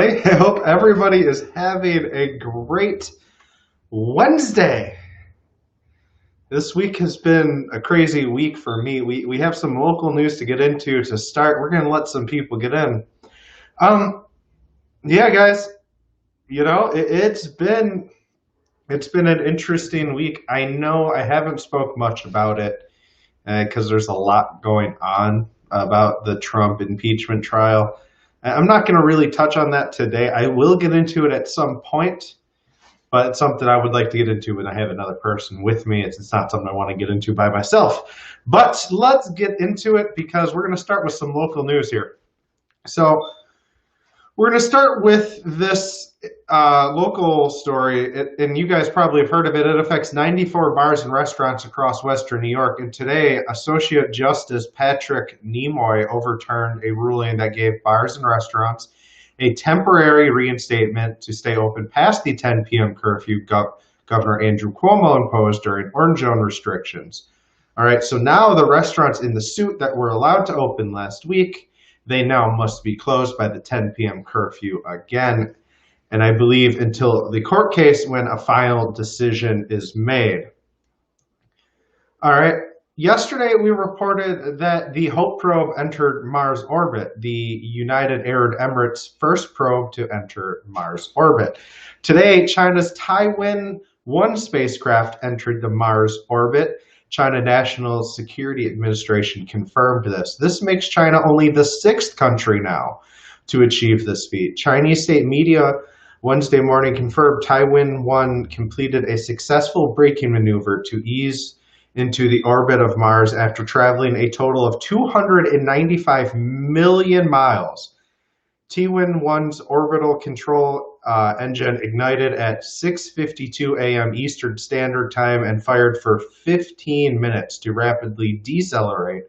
I hope everybody is having a great Wednesday. This week has been a crazy week for me. We have some local news to get into to start. We're going to let some people get in. Yeah, guys, it's been an interesting week. I know I haven't spoke much about it because there's a lot going on about the Trump impeachment trial. I'm not going to really touch on that today. I will get into it at some point, but it's something I would like to get into when I have another person with me. It's not something I want to get into by myself. But let's get into it because we're going to start with some local news here. So we're going to start with this local story, and you guys probably have heard of it. It affects 94 bars and restaurants across Western New York. And today, Associate Justice Patrick Nimoy overturned a ruling that gave bars and restaurants a temporary reinstatement to stay open past the 10 p.m. curfew Governor Andrew Cuomo imposed during orange zone restrictions. All right, so now the restaurants in the suit that were allowed to open last week, they now must be closed by the 10 p.m. curfew again. And I believe until the court case when a final decision is made. All right. Yesterday, we reported that the Hope probe entered Mars orbit, the United Arab Emirates' first probe to enter Mars orbit. Today, China's Taiwan-1 spacecraft entered the Mars orbit. China National Security Administration confirmed this. This makes China only the 6th country now to achieve this feat. Chinese state media Wednesday morning confirmed Taiwan-1 completed a successful braking maneuver to ease into the orbit of Mars after traveling a total of 295 million miles. Taiwan-1's orbital control engine ignited at 6:52 a.m. Eastern Standard Time and fired for 15 minutes to rapidly decelerate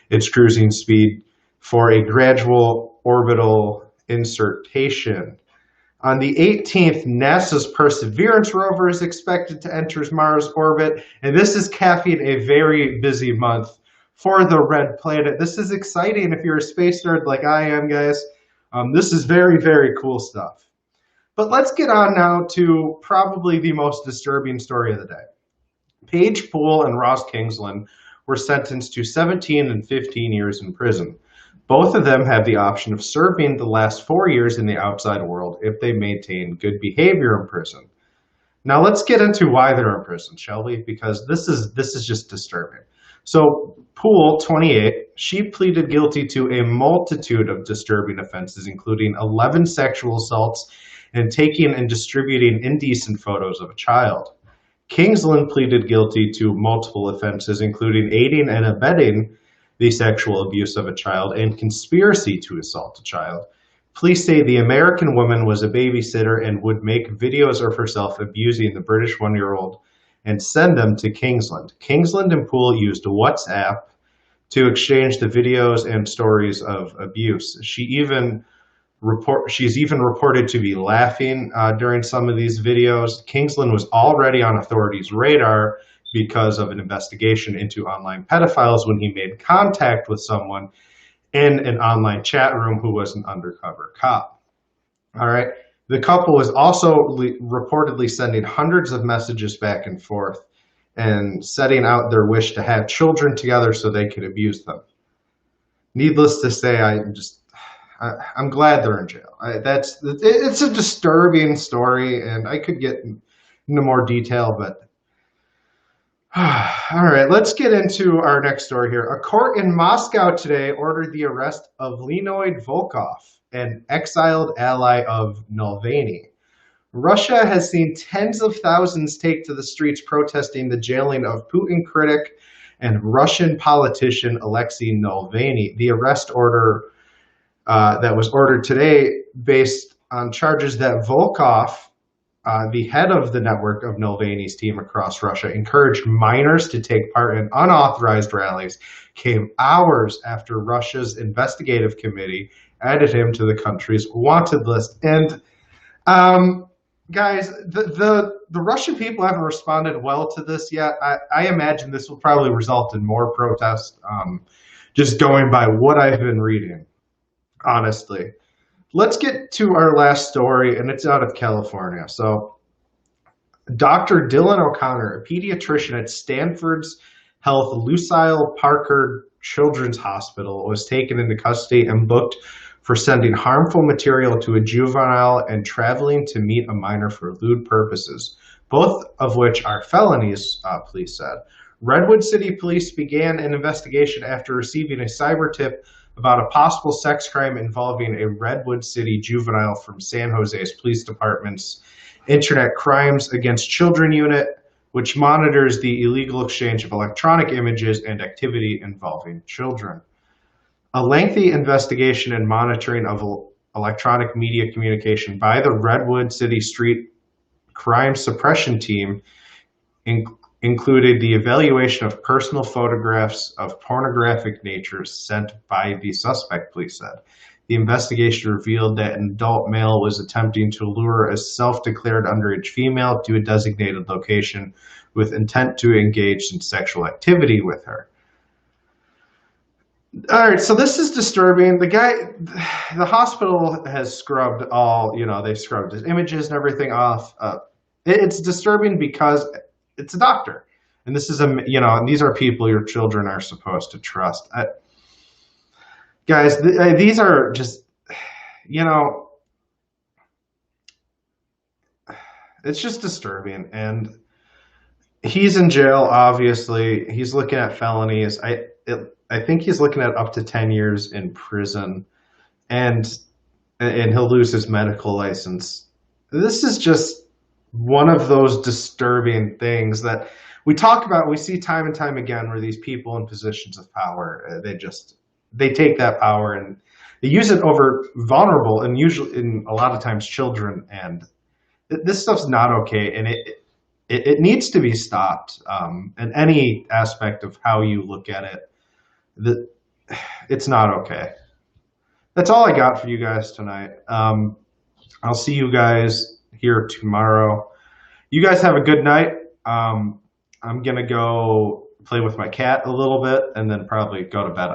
its cruising speed for a gradual orbital insertion. On the 18th, NASA's Perseverance rover is expected to enter Mars orbit, and this is capping a very busy month for the Red Planet. This is exciting if you're a space nerd like I am, guys. This is very, very cool stuff. But let's get on now to probably the most disturbing story of the day. Paige Poole and Ross Kingsland were sentenced to 17 and 15 years in prison. Both of them have the option of serving the last 4 years in the outside world if they maintain good behavior in prison. Now let's get into why they're in prison, shall we? Because this is just disturbing. So Poole, 28, she pleaded guilty to a multitude of disturbing offenses, including 11 sexual assaults and taking and distributing indecent photos of a child. Kingsland pleaded guilty to multiple offenses, including aiding and abetting the sexual abuse of a child and conspiracy to assault a child. Police say the American woman was a babysitter and would make videos of herself abusing the British 1-year-old and send them to Kingsland. Kingsland and Poole used WhatsApp to exchange the videos and stories of abuse. She's even reported to be laughing during some of these videos. Kingsland was already on authorities' radar because of an investigation into online pedophiles when he made contact with someone in an online chat room who was an undercover cop. All right. The couple was also reportedly sending hundreds of messages back and forth and setting out their wish to have children together so they could abuse them. Needless to say, I'm glad they're in jail. It's a disturbing story, and I could get into more detail, but all right, let's get into our next story here. A court in Moscow today ordered the arrest of Leonid Volkov, an exiled ally of Navalny. Russia has seen tens of thousands take to the streets protesting the jailing of Putin critic and Russian politician Alexei Navalny. The arrest order that was ordered today based on charges that Volkov, the head of the network of Navalny's team across Russia, encouraged minors to take part in unauthorized rallies, came hours after Russia's investigative committee added him to the country's wanted list. And guys, the Russian people haven't responded well to this yet. I imagine this will probably result in more protests, just going by what I've been reading, honestly. let's get to our last story, and it's out of California. So, Dr. Dylan O'Connor, a pediatrician at Stanford's Health Lucille Parker Children's Hospital, was taken into custody and booked for sending harmful material to a juvenile and traveling to meet a minor for lewd purposes, both of which are felonies, police said. Redwood City Police began an investigation after receiving a cyber tip about a possible sex crime involving a Redwood City juvenile from San Jose's police department's Internet Crimes Against Children unit, which monitors the illegal exchange of electronic images and activity involving children. A lengthy investigation and monitoring of electronic media communication by the Redwood City Street Crime Suppression Team included the evaluation of personal photographs of pornographic nature sent by the suspect, police said. The investigation revealed that an adult male was attempting to lure a self-declared underage female to a designated location with intent to engage in sexual activity with her. All right, so this is disturbing. The hospital has scrubbed they've scrubbed his images and everything off. It's disturbing because it's a doctor. And this is and these are people your children are supposed to trust. Guys, these are just, it's just disturbing. And he's in jail, obviously. He's looking at felonies. I think he's looking at up to 10 years in prison, and he'll lose his medical license. This is just one of those disturbing things that we talk about. We see time and time again where these people in positions of power, they take that power and they use it over vulnerable and usually in a lot of times children. And this stuff's not okay. And it needs to be stopped. In any aspect of how you look at it, it's not okay. That's all I got for you guys tonight. I'll see you guys here tomorrow. You guys have a good night. I'm going to go play with my cat a little bit and then probably go to bed